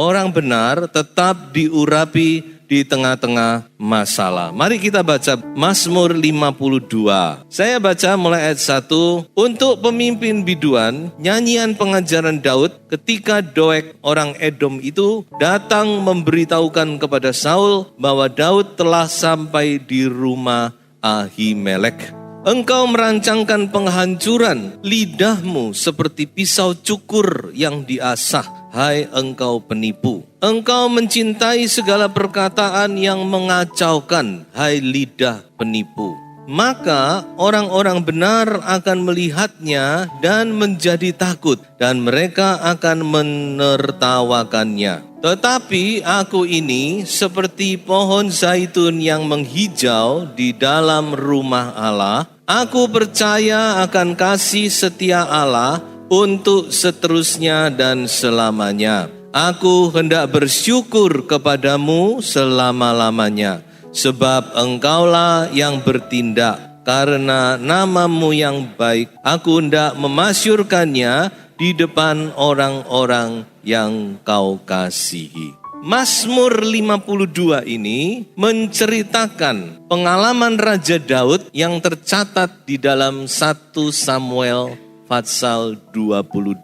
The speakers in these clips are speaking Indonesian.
Orang benar tetap diurapi di tengah-tengah masalah. Mari kita baca Mazmur 52. Saya baca mulai ayat 1. Untuk pemimpin biduan, nyanyian pengajaran Daud ketika Doeg orang Edom itu datang memberitahukan kepada Saul bahwa Daud telah sampai di rumah Ahimelek. Engkau merancangkan penghancuran, lidahmu seperti pisau cukur yang diasah. Hai engkau penipu, engkau mencintai segala perkataan yang mengacaukan, hai lidah penipu. Maka orang-orang benar akan melihatnya dan menjadi takut, dan mereka akan menertawakannya. Tetapi aku ini seperti pohon zaitun yang menghijau di dalam rumah Allah. Aku percaya akan kasih setia Allah untuk seterusnya dan selamanya. Aku hendak bersyukur kepadamu selama-lamanya, sebab engkaulah yang bertindak karena namamu yang baik. Aku hendak memasyurkannya di depan orang-orang yang kau kasihi. Mazmur 52 ini menceritakan pengalaman Raja Daud yang tercatat di dalam 1 Samuel pasal 22,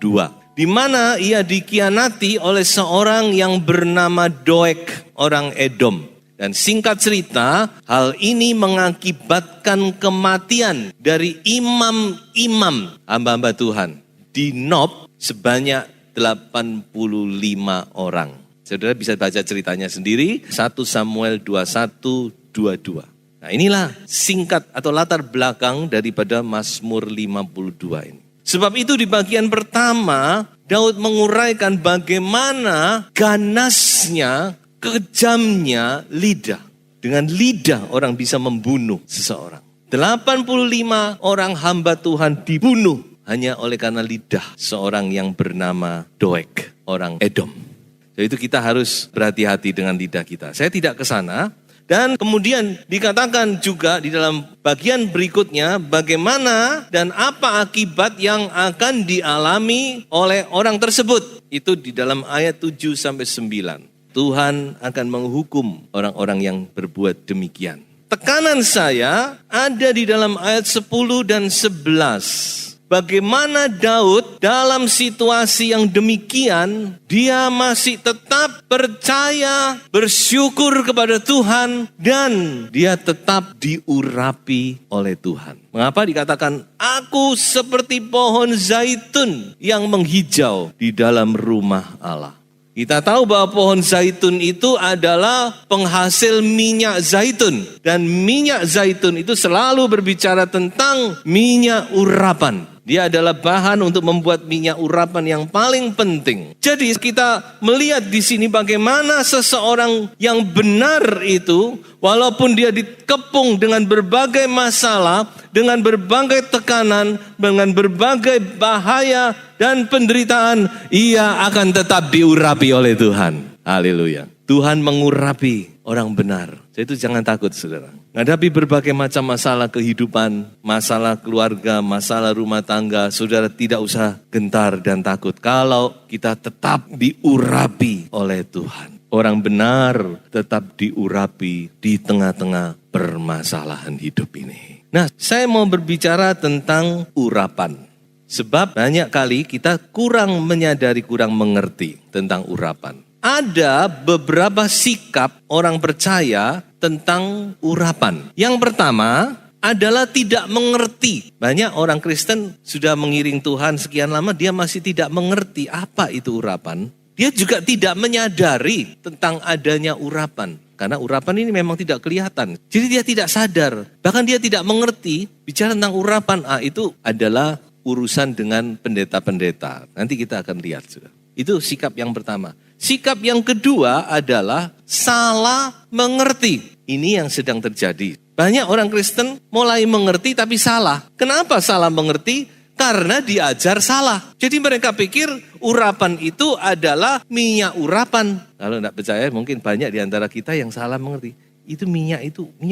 di mana ia dikhianati oleh seorang yang bernama Doeg, orang Edom. Dan singkat cerita, hal ini mengakibatkan kematian dari imam-imam hamba-hamba Tuhan di Nob sebanyak 85 orang. Saudara bisa baca ceritanya sendiri, 1 Samuel 21-22. Nah inilah singkat atau latar belakang daripada Mazmur 52 ini. Sebab itu di bagian pertama, Daud menguraikan bagaimana ganasnya, kejamnya lidah. Dengan lidah orang bisa membunuh seseorang. 85 orang hamba Tuhan dibunuh hanya oleh karena lidah seorang yang bernama Doeg, orang Edom. Jadi itu kita harus berhati-hati dengan lidah kita. Saya tidak ke sana. Dan kemudian dikatakan juga di dalam bagian berikutnya bagaimana dan apa akibat yang akan dialami oleh orang tersebut. Itu di dalam ayat 7-9. Tuhan akan menghukum orang-orang yang berbuat demikian. Tekanan saya ada di dalam ayat 10 dan 11. Bagaimana Daud dalam situasi yang demikian, dia masih tetap percaya, bersyukur kepada Tuhan, dan dia tetap diurapi oleh Tuhan. Mengapa dikatakan, aku seperti pohon zaitun yang menghijau di dalam rumah Allah. Kita tahu bahwa pohon zaitun itu adalah penghasil minyak zaitun. Dan minyak zaitun itu selalu berbicara tentang minyak urapan. Dia adalah bahan untuk membuat minyak urapan yang paling penting. Jadi kita melihat di sini bagaimana seseorang yang benar itu, walaupun dia dikepung dengan berbagai masalah, dengan berbagai tekanan, dengan berbagai bahaya dan penderitaan, ia akan tetap diurapi oleh Tuhan. Haleluya. Tuhan mengurapi orang benar. Jadi itu jangan takut saudara. Menghadapi berbagai macam masalah kehidupan, masalah keluarga, masalah rumah tangga, saudara tidak usah gentar dan takut. Kalau kita tetap diurapi oleh Tuhan. Orang benar tetap diurapi di tengah-tengah permasalahan hidup ini. Nah, saya mau berbicara tentang urapan. Sebab banyak kali kita kurang menyadari, kurang mengerti tentang urapan. Ada beberapa sikap orang percaya tentang urapan. Yang pertama adalah tidak mengerti. Banyak orang Kristen sudah mengiring Tuhan sekian lama, dia masih tidak mengerti apa itu urapan. Dia juga tidak menyadari tentang adanya urapan. Karena urapan ini memang tidak kelihatan. Jadi dia tidak sadar. Bahkan dia tidak mengerti bicara tentang urapan. Itu adalah urusan dengan pendeta-pendeta. Nanti kita akan lihat. Itu sikap yang pertama. Sikap yang kedua adalah salah mengerti. Ini yang sedang terjadi. Banyak orang Kristen mulai mengerti tapi salah. Kenapa salah mengerti? Karena diajar salah. Jadi mereka pikir urapan itu adalah minyak urapan. Kalau tidak percaya mungkin banyak di antara kita yang salah mengerti. Itu minyak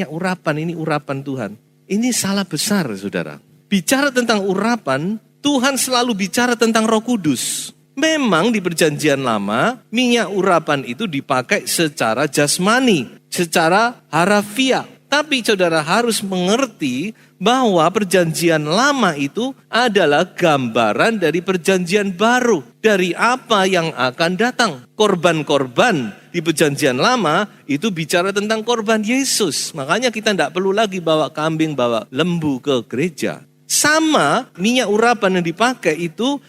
urapan, ini urapan Tuhan. Ini salah besar saudara. Bicara tentang urapan, Tuhan selalu bicara tentang Roh Kudus. Memang di perjanjian lama, minyak urapan itu dipakai secara jasmani, secara harafiah. Tapi saudara harus mengerti bahwa perjanjian lama itu adalah gambaran dari perjanjian baru. Dari apa yang akan datang. Korban-korban di perjanjian lama itu bicara tentang korban Yesus. Makanya kita tidak perlu lagi bawa kambing, bawa lembu ke gereja. Sama minyak urapan yang dipakai itu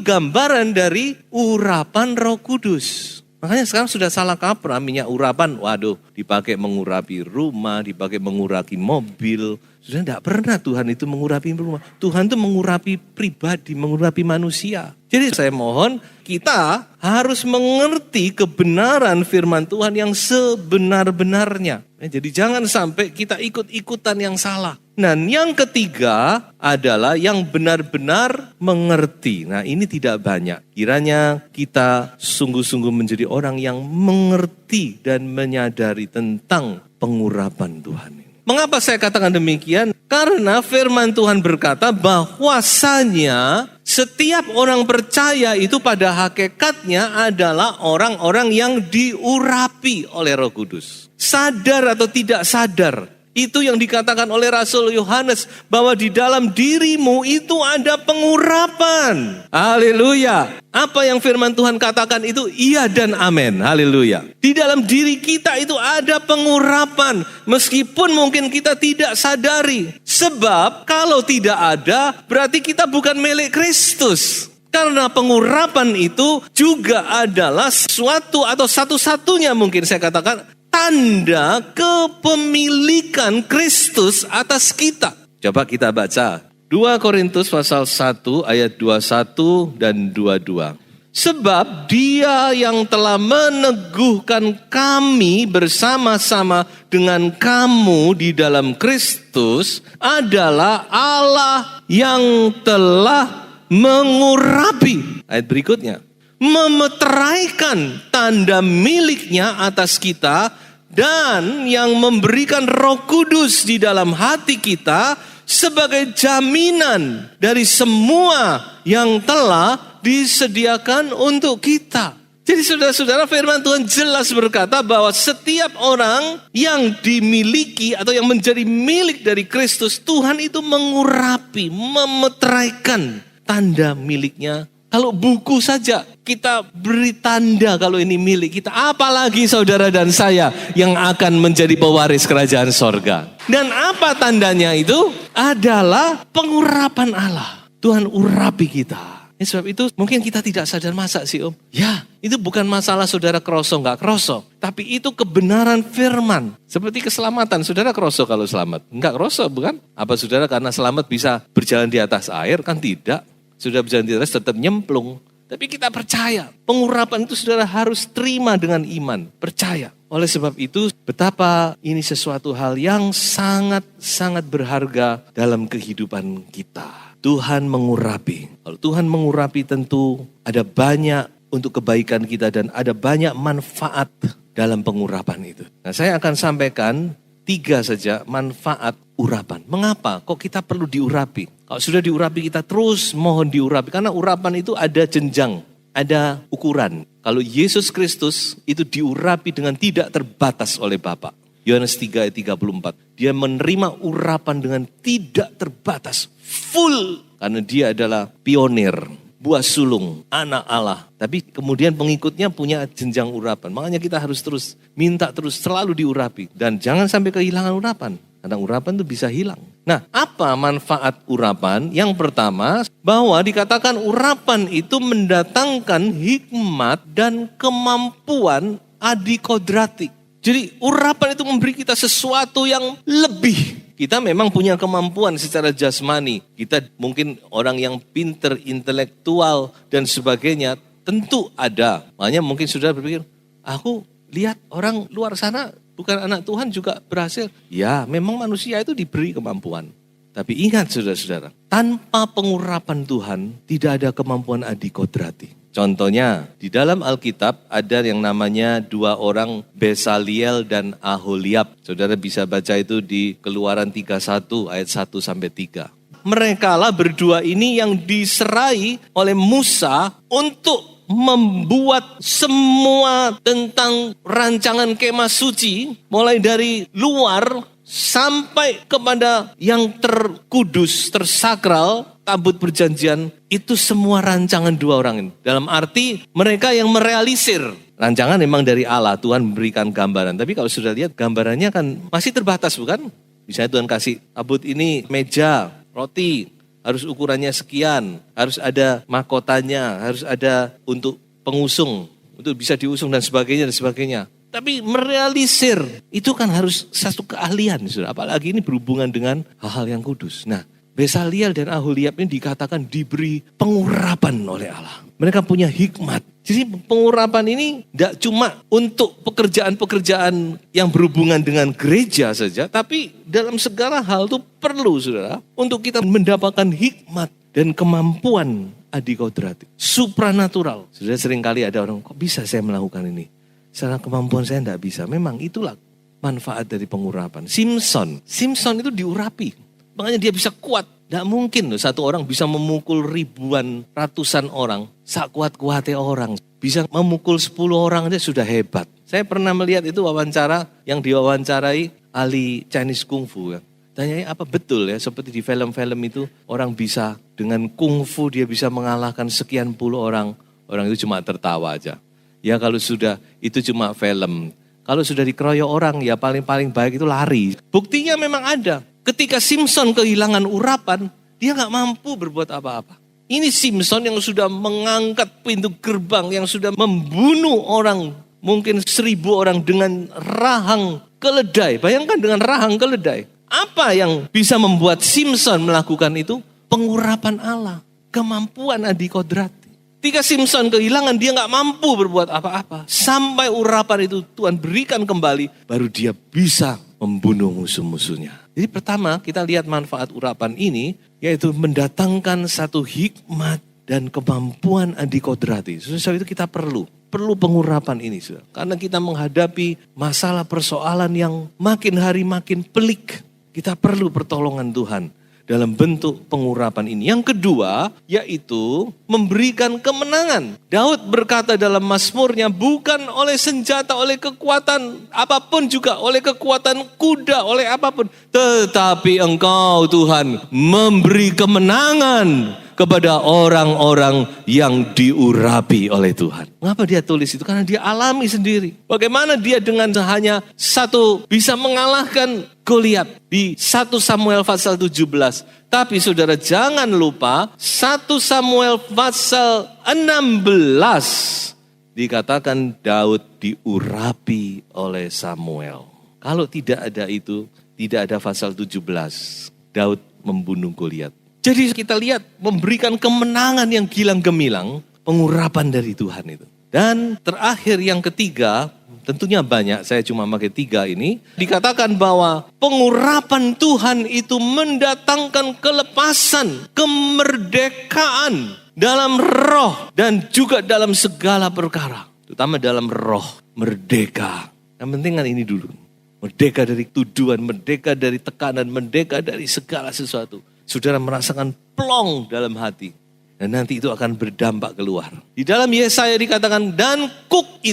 gambaran dari urapan Roh Kudus. Makanya sekarang sudah salah kaprah minyak urapan. Waduh, dipakai mengurapi rumah, dipakai mengurapi mobil. Sudah tidak pernah Tuhan itu mengurapi rumah. Tuhan itu mengurapi pribadi, mengurapi manusia. Jadi saya mohon kita harus mengerti kebenaran firman Tuhan yang sebenar-benarnya. Jadi jangan sampai kita ikut-ikutan yang salah. Dan yang ketiga adalah yang benar-benar mengerti. Nah ini tidak banyak. Kiranya kita sungguh-sungguh menjadi orang yang mengerti dan menyadari tentang pengurapan Tuhan. Mengapa saya katakan demikian? Karena firman Tuhan berkata bahwasanya setiap orang percaya itu pada hakikatnya adalah orang-orang yang diurapi oleh Roh Kudus. Sadar atau tidak sadar. Itu yang dikatakan oleh Rasul Yohanes bahwa di dalam dirimu itu ada pengurapan. Haleluya. Apa yang firman Tuhan katakan itu iya dan amin. Haleluya. Di dalam diri kita itu ada pengurapan meskipun mungkin kita tidak sadari. Sebab kalau tidak ada berarti kita bukan milik Kristus. Karena pengurapan itu juga adalah sesuatu atau satu-satunya mungkin saya katakan tanda kepemilikan Kristus atas kita. Coba kita baca 2 Korintus pasal 1 ayat 21 dan 22. Sebab Dia yang telah meneguhkan kami bersama-sama dengan kamu di dalam Kristus adalah Allah yang telah mengurapi. Ayat berikutnya. Memeteraikan tanda miliknya atas kita dan yang memberikan Roh Kudus di dalam hati kita sebagai jaminan dari semua yang telah disediakan untuk kita. Jadi saudara-saudara firman Tuhan jelas berkata bahwa setiap orang yang dimiliki atau yang menjadi milik dari Kristus, Tuhan itu mengurapi, memeteraikan tanda miliknya. Kalau buku saja kita beri tanda kalau ini milik kita. Apalagi saudara dan saya yang akan menjadi pewaris kerajaan sorga. Dan apa tandanya itu? Adalah pengurapan Allah. Tuhan urapi kita. Sebab itu mungkin kita tidak sadar masa sih Om. Ya itu bukan masalah saudara kroso nggak kroso. Tapi itu kebenaran firman. Seperti keselamatan. Saudara kroso kalau selamat. Nggak kroso bukan? Apa saudara karena selamat bisa berjalan di atas air? Kan tidak. Sudah berjalan di atas tetap nyemplung. Tapi kita percaya. Pengurapan itu saudara harus terima dengan iman. Percaya. Oleh sebab itu betapa ini sesuatu hal yang sangat-sangat berharga dalam kehidupan kita. Tuhan mengurapi. Kalau Tuhan mengurapi tentu ada banyak untuk kebaikan kita dan ada banyak manfaat dalam pengurapan itu. Nah saya akan sampaikan 3 saja manfaat urapan. Mengapa? Kok kita perlu diurapi? Kalau sudah diurapi kita terus mohon diurapi. Karena urapan itu ada jenjang, ada ukuran. Kalau Yesus Kristus itu diurapi dengan tidak terbatas oleh Bapa. Yohanes 3 ayat 34. Dia menerima urapan dengan tidak terbatas. Full. Karena dia adalah pionir. Buah sulung, anak Allah. Tapi kemudian pengikutnya punya jenjang urapan. Makanya kita harus terus minta terus selalu diurapi. Dan jangan sampai kehilangan urapan. Karena urapan itu bisa hilang. Nah, apa manfaat urapan? Yang pertama, bahwa dikatakan urapan itu mendatangkan hikmat dan kemampuan adikodrati. Jadi urapan itu memberi kita sesuatu yang lebih. Kita memang punya kemampuan secara jasmani. Kita mungkin orang yang pinter, intelektual dan sebagainya. Tentu ada. Makanya mungkin sudah berpikir, aku lihat orang luar sana bukan anak Tuhan juga berhasil. Ya memang manusia itu diberi kemampuan. Tapi ingat saudara-saudara, tanpa pengurapan Tuhan tidak ada kemampuan adikodrati. Contohnya di dalam Alkitab ada yang namanya 2 orang Besaliel dan Aholiab. Saudara bisa baca itu di Keluaran 31 ayat 1-3. Mereka lah berdua ini yang diserai oleh Musa untuk membuat semua tentang rancangan kemah suci, mulai dari luar sampai kepada yang terkudus, tersakral, tabut perjanjian, itu semua rancangan dua orang ini. Dalam arti mereka yang merealisir. Rancangan memang dari Allah, Tuhan memberikan gambaran. Tapi kalau sudah lihat gambarannya kan masih terbatas, bukan? Misalnya Tuhan kasih tabut ini meja, roti, harus ukurannya sekian, harus ada mahkotanya, harus ada untuk pengusung, untuk bisa diusung dan sebagainya dan sebagainya. Tapi merealisir itu kan harus satu keahlian, saudara. Apalagi ini berhubungan dengan hal-hal yang kudus. Nah, Besaliel dan Aholiab ini dikatakan diberi pengurapan oleh Allah. Mereka punya hikmat. Jadi pengurapan ini tidak cuma untuk pekerjaan-pekerjaan yang berhubungan dengan gereja saja, tapi dalam segala hal itu perlu, saudara, untuk kita mendapatkan hikmat dan kemampuan adikodrati, supranatural. Sudah seringkali ada orang, kok bisa saya melakukan ini? Secara kemampuan saya tidak bisa. Memang itulah manfaat dari pengurapan. Simpson itu diurapi. Makanya dia bisa kuat. Tidak mungkin loh satu orang bisa memukul ribuan, ratusan orang. Sakuat-kuatnya orang. Bisa memukul 10 orang aja sudah hebat. Saya pernah melihat itu wawancara yang diwawancarai ahli Chinese Kung Fu. Tanyanya apa betul ya, seperti di film-film itu orang bisa dengan Kung Fu dia bisa mengalahkan sekian puluh orang. Orang itu cuma tertawa aja. Ya kalau sudah itu cuma film. Kalau sudah dikeroyok orang ya paling baik itu lari. Buktinya memang ada. Ketika Simpson kehilangan urapan, dia gak mampu berbuat apa-apa. Ini Simpson yang sudah mengangkat pintu gerbang, yang sudah membunuh orang. Mungkin 1000 orang dengan rahang keledai. Bayangkan dengan rahang keledai. Apa yang bisa membuat Simpson melakukan itu? Pengurapan Allah. Kemampuan adikodrati. Ketika Simpson kehilangan, dia gak mampu berbuat apa-apa. Sampai urapan itu Tuhan berikan kembali, baru dia bisa membunuh musuh-musuhnya. Jadi pertama kita lihat manfaat urapan ini, yaitu mendatangkan satu hikmat dan kemampuan adikodrati. Sebab itu kita perlu pengurapan ini. Karena kita menghadapi masalah persoalan yang makin hari makin pelik. Kita perlu pertolongan Tuhan dalam bentuk pengurapan ini. Yang kedua, yaitu memberikan kemenangan. Daud berkata dalam Mazmurnya, bukan oleh senjata, oleh kekuatan apapun juga, oleh kekuatan kuda, oleh apapun. Tetapi Engkau Tuhan memberi kemenangan kepada orang-orang yang diurapi oleh Tuhan. Mengapa dia tulis itu? Karena dia alami sendiri. Bagaimana dia dengan hanya satu bisa mengalahkan Goliat di 1 Samuel pasal 17. Tapi saudara jangan lupa 1 Samuel pasal 16 dikatakan Daud diurapi oleh Samuel. Kalau tidak ada itu, tidak ada pasal 17. Daud membunuh Goliat. Jadi kita lihat memberikan kemenangan yang gilang gemilang, pengurapan dari Tuhan itu. Dan terakhir yang ketiga, tentunya banyak, saya cuma pakai 3 ini. Dikatakan bahwa pengurapan Tuhan itu mendatangkan kelepasan, kemerdekaan dalam roh dan juga dalam segala perkara. Terutama dalam roh, merdeka. Yang penting kan ini dulu. Merdeka dari tuduhan, merdeka dari tekanan, merdeka dari segala sesuatu. Saudara merasakan plong dalam hati. Dan nanti itu akan berdampak keluar. Di dalam Yesaya dikatakan, dan kuk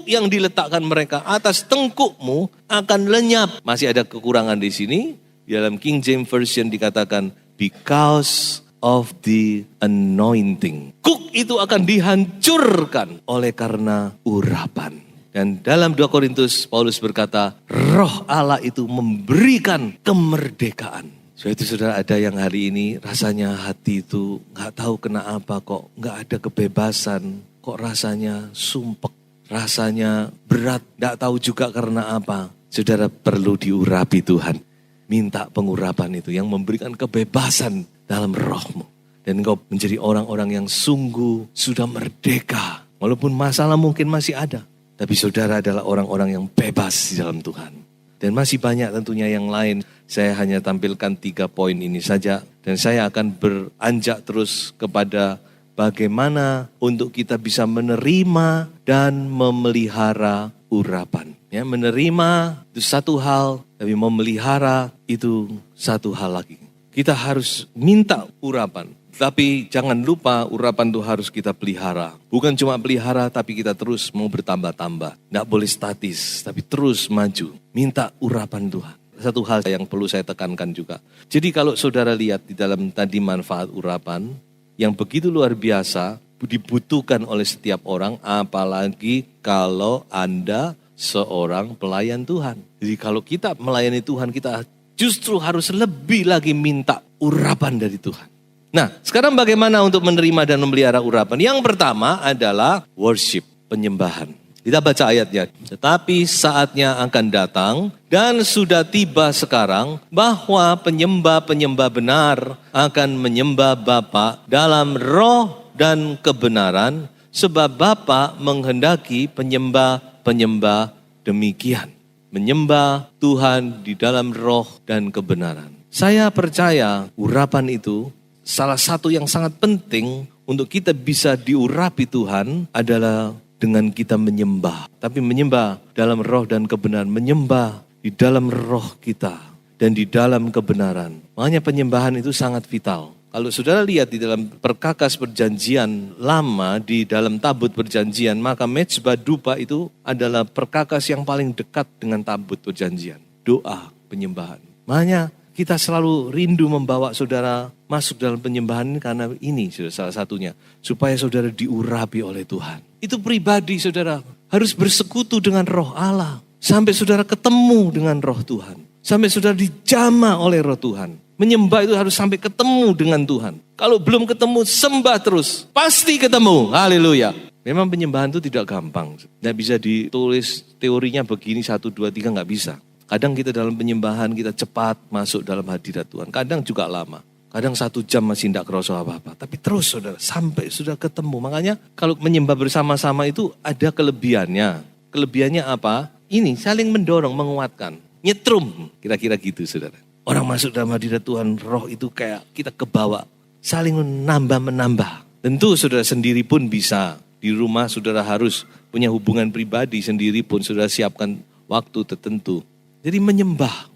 yang diletakkan mereka atas tengkukmu akan lenyap. Masih ada kekurangan di sini. Di dalam King James Version dikatakan, because of the anointing. Kuk itu akan dihancurkan oleh karena urapan. Dan dalam 2 Korintus, Paulus berkata, roh Allah itu memberikan kemerdekaan. So itu saudara, ada yang hari ini rasanya hati itu gak tahu kenapa kok gak ada kebebasan. Kok rasanya sumpek, rasanya berat, gak tahu juga karena apa. Saudara perlu diurapi Tuhan. Minta pengurapan itu yang memberikan kebebasan dalam rohmu. Dan engkau menjadi orang-orang yang sungguh sudah merdeka. Walaupun masalah mungkin masih ada. Tapi saudara adalah orang-orang yang bebas di dalam Tuhan. Dan masih banyak tentunya yang lain. Saya hanya tampilkan 3 poin ini saja. Dan saya akan beranjak terus kepada bagaimana untuk kita bisa menerima dan memelihara urapan. Ya, menerima itu satu hal, tapi memelihara itu satu hal lagi. Kita harus minta urapan. Tapi jangan lupa urapan itu harus kita pelihara. Bukan cuma pelihara, tapi kita terus mau bertambah-tambah. Tidak boleh statis, tapi terus maju. Minta urapan Tuhan. Satu hal yang perlu saya tekankan juga. Jadi kalau saudara lihat di dalam tadi manfaat urapan, yang begitu luar biasa, dibutuhkan oleh setiap orang, apalagi kalau Anda seorang pelayan Tuhan. Jadi kalau kita melayani Tuhan, kita justru harus lebih lagi minta urapan dari Tuhan. Nah, sekarang bagaimana untuk menerima dan memelihara urapan? Yang pertama adalah worship, penyembahan. Kita baca ayatnya. Tetapi saatnya akan datang dan sudah tiba sekarang bahwa penyembah-penyembah benar akan menyembah Bapa dalam roh dan kebenaran, sebab Bapa menghendaki penyembah-penyembah demikian. Menyembah Tuhan di dalam roh dan kebenaran. Saya percaya urapan itu salah satu yang sangat penting untuk kita bisa diurapi Tuhan adalah dengan kita menyembah. Tapi menyembah dalam roh dan kebenaran. Menyembah di dalam roh kita dan di dalam kebenaran. Makanya penyembahan itu sangat vital. Kalau saudara lihat di dalam perkakas perjanjian lama, di dalam tabut perjanjian, maka mezbah dupa itu adalah perkakas yang paling dekat dengan tabut perjanjian. Doa, penyembahan. Makanya kita selalu rindu membawa saudara masuk dalam penyembahan ini karena ini salah satunya. Supaya saudara diurapi oleh Tuhan. Itu pribadi saudara harus bersekutu dengan roh Allah. Sampai saudara ketemu dengan roh Tuhan. Sampai saudara dijamah oleh roh Tuhan. Menyembah itu harus sampai ketemu dengan Tuhan. Kalau belum ketemu, sembah terus. Pasti ketemu. Haleluya. Memang penyembahan itu tidak gampang. Tidak bisa ditulis teorinya begini 1, 2, 3, nggak bisa. Kadang kita dalam penyembahan kita cepat masuk dalam hadirat Tuhan. Kadang juga lama. Kadang 1 jam masih tidak kerasa apa-apa. Tapi terus saudara, sampai sudah ketemu. Makanya kalau menyembah bersama-sama itu ada kelebihannya. Kelebihannya apa? Ini saling mendorong, menguatkan. Nyetrum, kira-kira gitu saudara. Orang masuk dalam hadirat Tuhan, roh itu kayak kita kebawa. Saling menambah. Tentu saudara sendiri pun bisa. Di rumah saudara harus punya hubungan pribadi sendiri pun saudara siapkan waktu tertentu. Jadi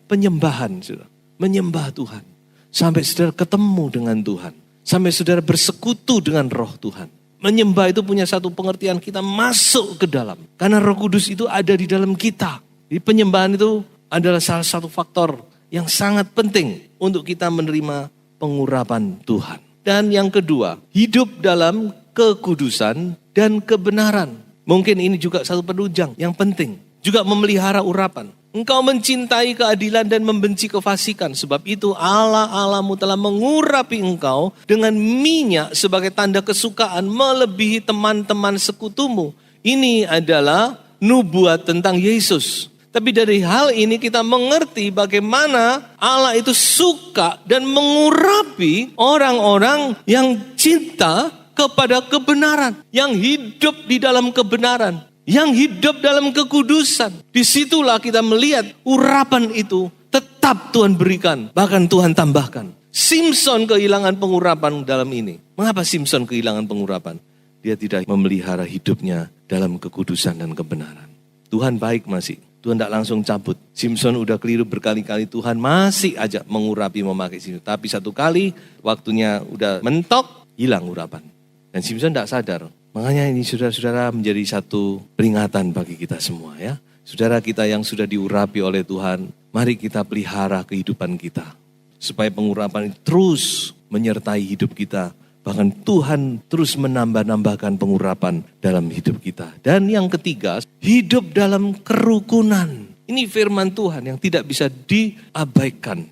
penyembahan saudara. Menyembah Tuhan. Sampai saudara ketemu dengan Tuhan. Sampai saudara bersekutu dengan roh Tuhan. Menyembah itu punya satu pengertian kita masuk ke dalam. Karena Roh Kudus itu ada di dalam kita. Jadi penyembahan itu adalah salah satu faktor yang sangat penting untuk kita menerima pengurapan Tuhan. Dan yang kedua, hidup dalam kekudusan dan kebenaran. Mungkin ini juga satu penunjang yang penting. Juga memelihara urapan. Engkau mencintai keadilan dan membenci kefasikan. Sebab itu Allah-Allahmu telah mengurapi engkau dengan minyak sebagai tanda kesukaan melebihi teman-teman sekutumu. Ini adalah nubuat tentang Yesus. Tapi dari hal ini kita mengerti bagaimana Allah itu suka dan mengurapi orang-orang yang cinta kepada kebenaran. Yang hidup di dalam kebenaran. Yang hidup dalam kekudusan. Disitulah kita melihat urapan itu tetap Tuhan berikan. Bahkan Tuhan tambahkan. Simson kehilangan pengurapan dalam ini. Mengapa Simson kehilangan pengurapan? Dia tidak memelihara hidupnya dalam kekudusan dan kebenaran. Tuhan baik masih. Tuhan tidak langsung cabut. Simson udah keliru berkali-kali, Tuhan masih aja mengurapi memakai Simson. Tapi satu kali waktunya udah mentok, hilang urapan. Dan Simson tidak sadar. Makanya ini saudara-saudara menjadi satu peringatan bagi kita semua ya. Saudara kita yang sudah diurapi oleh Tuhan, mari kita pelihara kehidupan kita. Supaya pengurapan itu terus menyertai hidup kita. Bahkan Tuhan terus menambah-nambahkan pengurapan dalam hidup kita. Dan yang ketiga, hidup dalam kerukunan. Ini firman Tuhan yang tidak bisa diabaikan.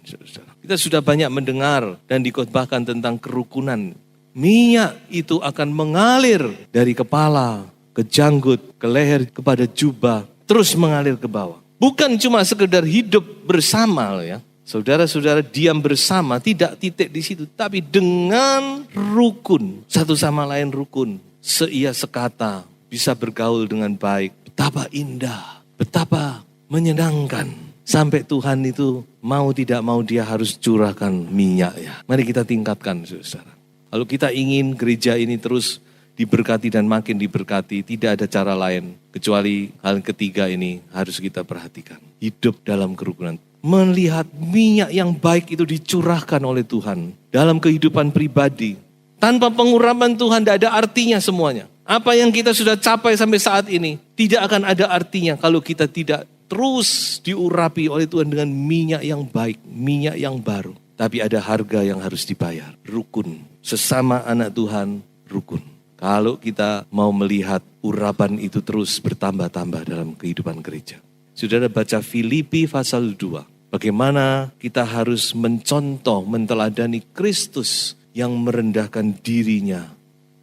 Kita sudah banyak mendengar dan dikhotbahkan tentang kerukunan. Minyak itu akan mengalir dari kepala, ke janggut, ke leher, kepada jubah. Terus mengalir ke bawah. Bukan cuma sekedar hidup bersama ya. Saudara-saudara diam bersama, tidak titik di situ. Tapi dengan rukun, satu sama lain rukun. Seia sekata, bisa bergaul dengan baik. Betapa indah, betapa menyenangkan. Sampai Tuhan itu mau tidak mau dia harus curahkan minyak ya. Mari kita tingkatkan saudara. Kalau kita ingin gereja ini terus diberkati dan makin diberkati, tidak ada cara lain. Kecuali hal ketiga ini harus kita perhatikan. Hidup dalam kerukunan. Melihat minyak yang baik itu dicurahkan oleh Tuhan dalam kehidupan pribadi, Tanpa pengurapan Tuhan tidak ada artinya semuanya. Apa yang kita sudah capai sampai saat ini tidak akan ada artinya kalau kita tidak terus diurapi oleh Tuhan dengan minyak yang baik, minyak yang baru. Tapi ada harga yang harus dibayar, rukun. Sesama anak Tuhan, rukun. Kalau kita mau melihat urapan itu terus bertambah-tambah dalam kehidupan gereja. Saudara baca Filipi pasal 2. Bagaimana kita harus mencontoh, menteladani Kristus yang merendahkan dirinya.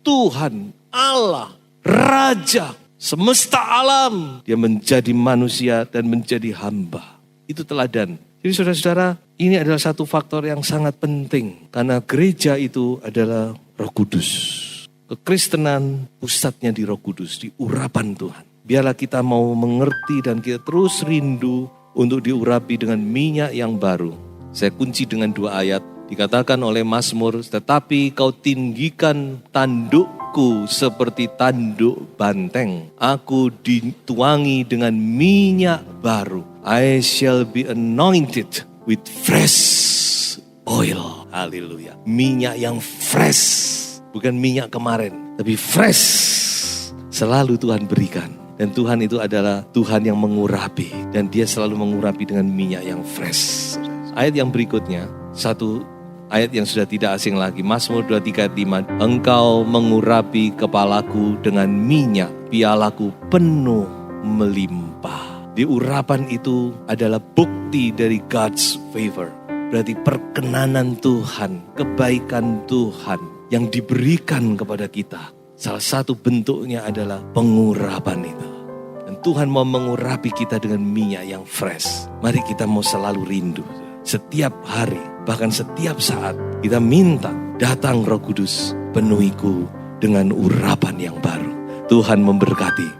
Tuhan, Allah, Raja, semesta alam. Dia menjadi manusia dan menjadi hamba. Itu teladan. Jadi saudara-saudara, ini adalah satu faktor yang sangat penting. Karena gereja itu adalah Roh Kudus. Kekristenan pusatnya di Roh Kudus, di urapan Tuhan. Biarlah kita mau mengerti dan kita terus rindu untuk diurapi dengan minyak yang baru. Saya kunci dengan 2 ayat. Dikatakan oleh Mazmur, tetapi kau tinggikan tandukku seperti tanduk banteng. Aku dituangi dengan minyak baru. I shall be anointed with fresh oil. Haleluya. Minyak yang fresh. Bukan minyak kemarin, tapi fresh. Selalu Tuhan berikan. Dan Tuhan itu adalah Tuhan yang mengurapi. Dan dia selalu mengurapi dengan minyak yang fresh. Ayat yang berikutnya, satu ayat yang sudah tidak asing lagi. Mazmur 23 ayat 5. Engkau mengurapi kepalaku dengan minyak, pialaku penuh melimpah. Diurapan itu adalah bukti dari God's favor. Berarti perkenanan Tuhan, kebaikan Tuhan yang diberikan kepada kita. Salah satu bentuknya adalah pengurapan itu. Dan Tuhan mau mengurapi kita dengan minyak yang fresh. Mari kita mau selalu rindu. Setiap hari, bahkan setiap saat, kita minta, datang Roh Kudus, penuhiku dengan urapan yang baru. Tuhan memberkati.